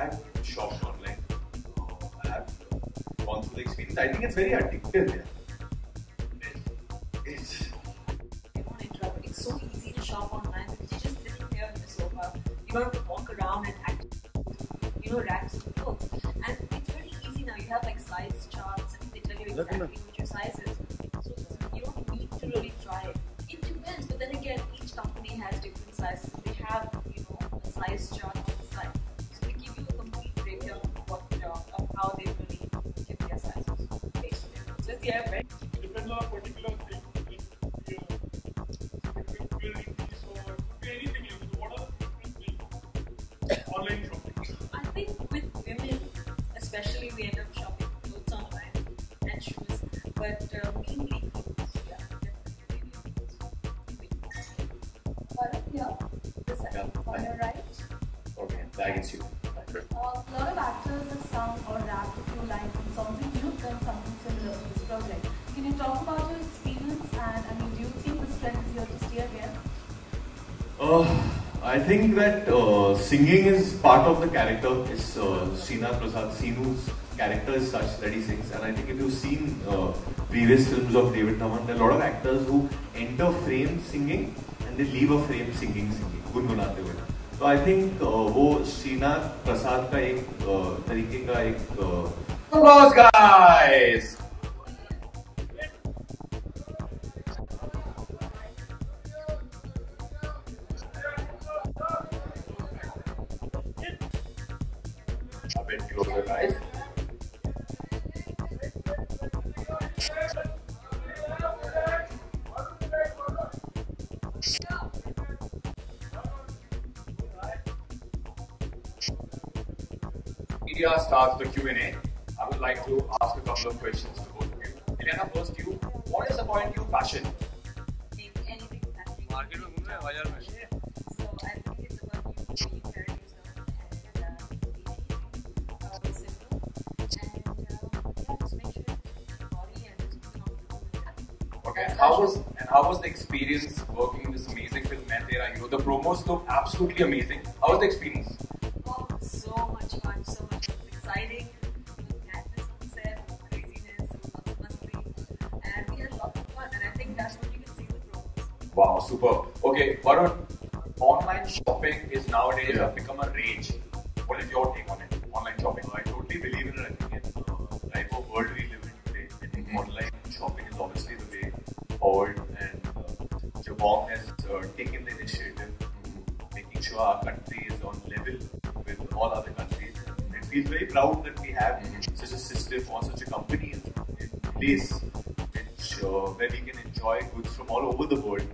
have shopped online. I have gone through the experience. I think it's very addictive. Yeah. It's so easy to shop online because you're just sitting here on the sofa. You don't have to walk around and racks of clothes. And it's very easy now. You have like size charts and they tell you exactly what your size is. So you don't need to really try it. It depends, but then again, each company has different sizes. They have, a size chart on the site. So they give you a complete breakdown of how they really give their sizes. Basically. So yeah, right? It depends on a particular thing. Anything else. What are the different things? Online shopping. I think with women, especially, we end up shopping clothes online and shoes, but mainly clothes. Yeah, definitely. Yeah, this side, on your right. Okay, that is you. A lot of actors have sung or rapped a few lines in songs, and you've done something similar in this project. Can you talk about your experience, and do you think this trend is here to stay again? I think that singing is part of the character. It's Srinath Prasad, Sinu's character is such that he sings. And I think if you've seen previous films of David Dhawan, there are a lot of actors who enter frame singing and they leave a frame singing, गुनगुनाते हुए. So I think वो Srinath Prasad का एक तरीके का एक applause, guys. A bit closer, guys. Media starts the Q&A. I would like to ask a couple of questions to both of you. Ileana, first you. What is according to you passion? Anything that you Market में घूम रहे हैं, बाजार में. So I think it's about you being very yourself and simple. And just make sure your body and just be comfortable with that. Okay. How was the experience working in this amazing film, Main Tera Hero? The promos look absolutely amazing. How was the experience? Oh, so much fun, so much fun. It's exciting. Madness on set, craziness, lots of mustard. And we had lots of fun. And I think that's what you can see with promos. Wow, super. Okay, Varun, online shopping is nowadays become a rage. What is your take on it? Online shopping. I totally believe in it. I think in the type of world we live in today, I think online shopping is obviously the way forward. And Jabong has taken the initiative, making sure our country is on level with all other countries. And it feels very proud that we have such a system or such a company in place which, where we can enjoy goods from all over the world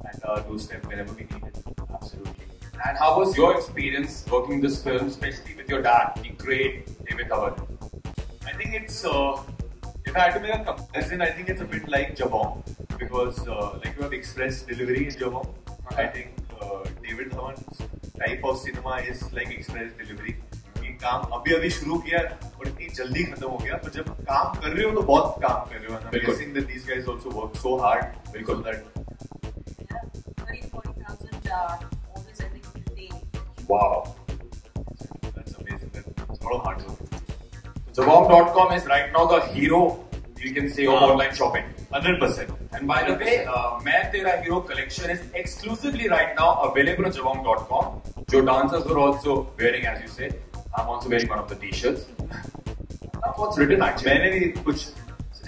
at our doorstep whenever we need it. Absolutely. And how was your experience working this film, especially with your dad, the great David Dhawan? I think it's, if I had to make a comparison, I think it's a bit like Jabong because like you have express delivery in Jabong. I think David Dhawan's type of cinema is like express delivery. कि काम अभी शुरू किया और इतनी जल्दी खत्म हो गया, पर जब काम कर रहे हो तो बहुत काम कर रहे हो. I'm guessing that these guys also work so hard so that 30,000-40,000 orders I think a day. Wow. That's amazing. That's a lot of hard work. Jabong.com is right now the hero, you can say, of online shopping. 100%. And by the way, Main Tera Hero collection is exclusively right now available on Jabong.com. जो dancers were also wearing, as you said. I'm also wearing one of the t-shirts. That's what's written actually. मैंने भी कुछ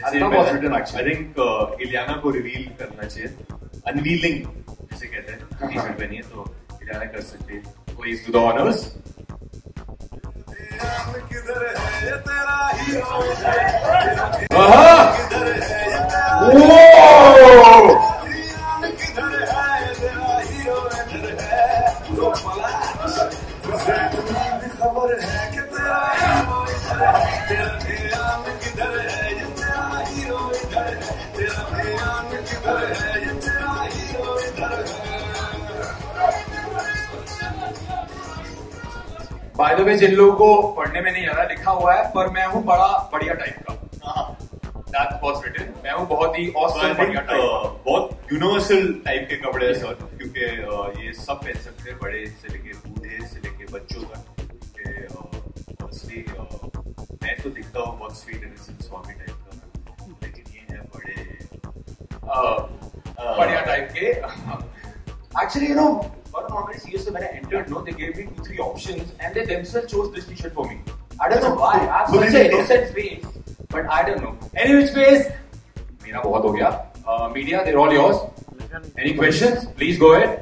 what's written actually. I think Ileana को reveal करना चाहिए. Unveiling जिसे कहते हैं. टी-शर्ट पहनी है तो इलियाना कर सकती है. Please do the honors. By the way, जिन लोगों को पढ़ने में नहीं आ रहा लिखा हुआ है, पर मैं हूँ बड़ा बढ़िया टाइप का. That's what's written. मैं हूँ बहुत ही awesome बढ़िया टाइप. बहुत यूनिवर्सल टाइप के कपड़े हैं सर, क्योंकि ये सब पहन सकते हैं, बड़े से लेके बूढ़े से लेके बच्चों तक. तो दिखता हो बहुत स्वीट इनोसेंट स्वामी टाइप का, लेकिन ये है बड़े बढ़िया टाइप के. Actually, you know, Varun already seriously when I entered, no, they gave me 2-3 options and they themselves chose this t-shirt for me. I don't know why. I have such an innocent face, but I don't know. Any which ways, मेरा बहुत हो गया. Media, they're all yours. Any questions? Please go ahead.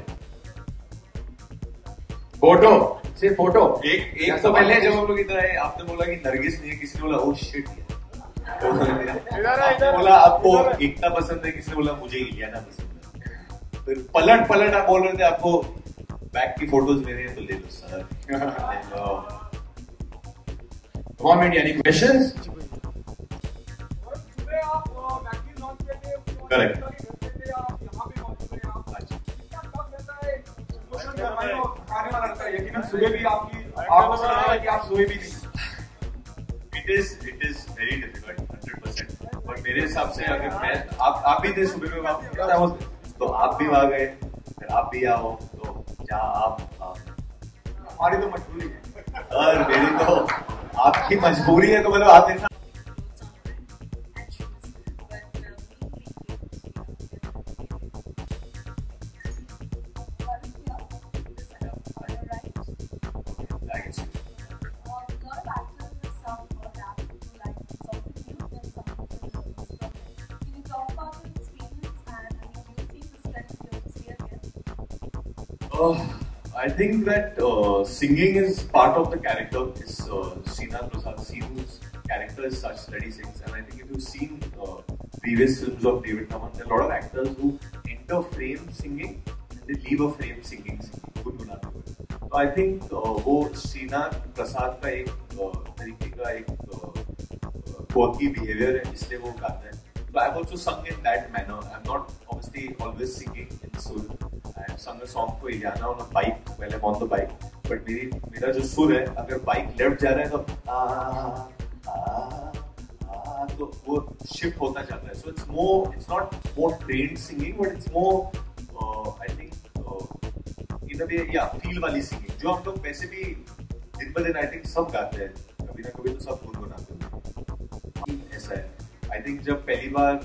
Photo. Say photo. एक तो पहले जब हम लोग इधर आए, आपने बोला कि नरगिस नहीं है, किसी ने बोला ओह शिट. आपने बोला आपको एकता पसंद है, किसी ने बोला मुझे इलियाना पसंद है. फिर पलट आप बोल रहे थे आपको बैक की फोटोज लेने हैं तो ले लो sir. Come on, Media. Any questions? Correct. सुबह भी आपको पता है कि आप सोए भी नहीं. It is very difficult, 100%. और मेरे हिसाब से अगर मैं आप भी थे सुबह में वहाँ, तो आप भी वहाँ गए, फिर आप भी आओ, तो जहाँ आप हमारी तो मजबूरी है. और मेरी तो आपकी मजबूरी है, तो मतलब आप इंसान. I think that singing is part of the character. Is Srinath Prasad Siru's character is such that he sings, and I think if you've seen previous films of David Dhawan, there are a lot of actors who enter frame singing and they leave a frame singing. गुनगुनाते हुए. So I think वो Srinath Prasad का एक तरीके का एक quirky behavior है, इसलिए वो गाता है. So I've also sung in that manner. I'm not obviously always singing in Sur. I have sung a song for Ilyana on a bike while I'm on the bike. But मेरा जो सुर है, अगर बाइक लेफ्ट जा रहा है तो वो शिफ्ट होता जाता है. So it's not more trained singing, but it's more I think in a way feel वाली singing. जो हम लोग वैसे भी दिन ब दिन I think सब गाते हैं, कभी ना कभी तो सब गुनगुनाते हैं. ऐसा है. I think जब पहली बार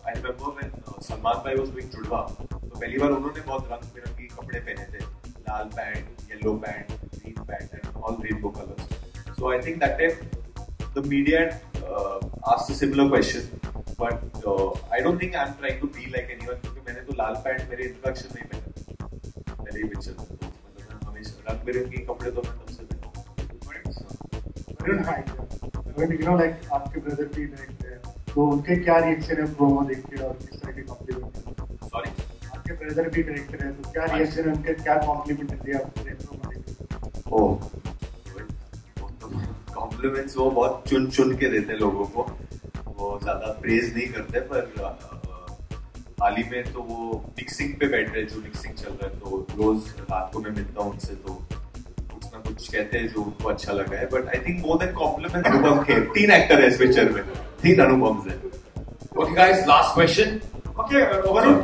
I remember when सलमान भाई was doing जुड़वा, तो पहली बार उन्होंने बहुत रंग बिरंगी कपड़े पहने थे, लाल pant, yellow pant, green pant and all rainbow colors. So I think that time the media asked a similar question, but I don't think I'm trying to be like anyone, क्योंकि मैंने तो लाल पैंट मेरे introduction में ही पहना पहले ही picture में. मतलब हमेशा रंग बिरंगी कपड़े तो मैं तब से पहना. You know, like आपके ब्रदर भी डायरेक्टर हैं, तो उनके क्या रिएक्शन है प्रोमो देख के और किस तरह के कॉम्प्लीमेंट? सॉरी, आपके ब्रदर भी डायरेक्टर हैं, तो क्या रिएक्शन है उनके, क्या कॉम्प्लीमेंट दिया आपको प्रोमो देख के? ओह, कॉम्प्लीमेंट्स वो बहुत चुन के देते लोगों को, वो ज्यादा प्रेज नहीं करते. पर हाल ही में तो वो मिक्सिंग पे बैठ रहे, जो मिक्सिंग चल रहा है, तो रोज रात को मैं मिलता हूँ उनसे, तो कुछ कहते हैं जो उनको अच्छा लगा है. But I think more than compliment, Anupam Kher 3 actor है इस पिक्चर में, 3 अनुपम्स हैं. Okay, guys, last question. Okay, Varun,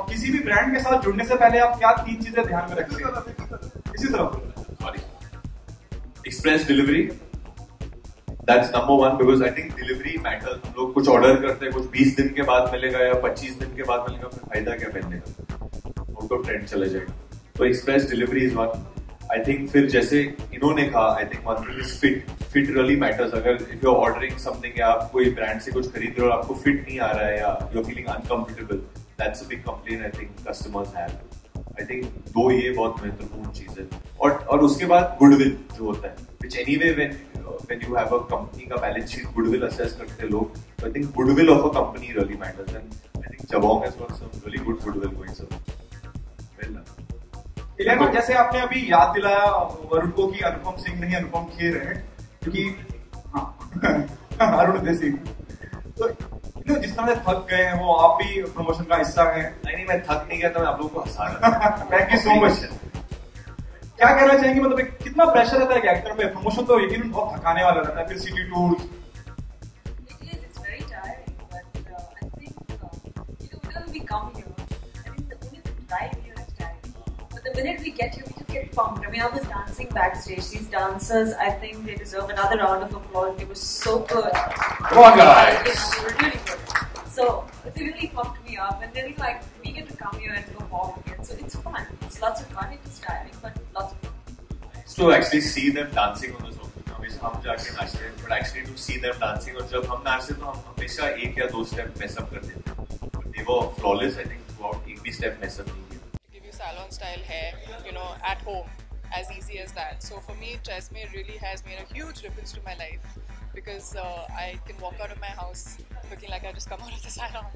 किसी भी ब्रांड के साथ जुड़ने से पहले आप क्या 3 चीजें ध्यान में रखते हैं? इसी तरफ. Sorry. Express delivery. That's number 1, because I think delivery matters. हम लोग कुछ ऑर्डर करते हैं, कुछ 20 दिन के बाद मिलेगा या 25 दिन के बाद मिलेगा, फिर फायदा क्या पहनने का, आउट ऑफ ट्रेंड चले जाएगा. तो express delivery is one. I think फिर जैसे इन्होंने कहा, I think one thing is fit really matters. अगर if you are ordering something या आप कोई ब्रांड से कुछ खरीद रहे हो और आपको फिट नहीं आ रहा है या you are feeling uncomfortable, that's a big complain I think customers have. I think though ये बहुत महत्वपूर्ण चीज है. और उसके बाद गुडविल जो होता है, which anyway when you have a company का बैलेंस शीट गुडविल असेस करते हैं लोग, so I think goodwill of a company really matters, and I think Jabong has got some really good goodwill going. So well done. Eleven, जैसे आपने अभी याद दिलाया वरुण को कि अनुपम सिंह नहीं अनुपम खेर है, क्योंकि अरुण देसी, तो जिस तरह से थक गए हैं वो, आप भी प्रमोशन का हिस्सा हैं. नहीं, मैं थक नहीं गया था, मैं आप लोगों को हंसा रहा था. Thank you so much. क्या कहना चाहेंगे, मतलब कितना प्रेशर रहता है एक एक्टर पे? प्रमोशन तो यकीनन बहुत थकाने वाला रहता है, फिर city tours. It's very tiring, but I think whenever we come here, I think the only drive here is tiring. But the minute we get here, we just get pumped. I mean, I was dancing backstage. These dancers, I think they deserve another round of applause. They were so good. Come on, guys. They were really good. So they really pumped me up, and then like we get to come here and perform again. So it's fun. It's lots of fun. It is tiring, but lots of fun. To actually see them dancing on the song. हमेशा हम जाके नाचते हैं, but actually to see them dancing, और जब हम नाचते तो हम हमेशा एक या दो step mess up कर देते हैं. But they were flawless. I think throughout एक भी step mess up नहीं किया. To give you salon style hair, you know, at home, as easy as that. So for me, Tresemme really has made a huge difference to my life because I can walk out of my house looking like I just come out of the salon.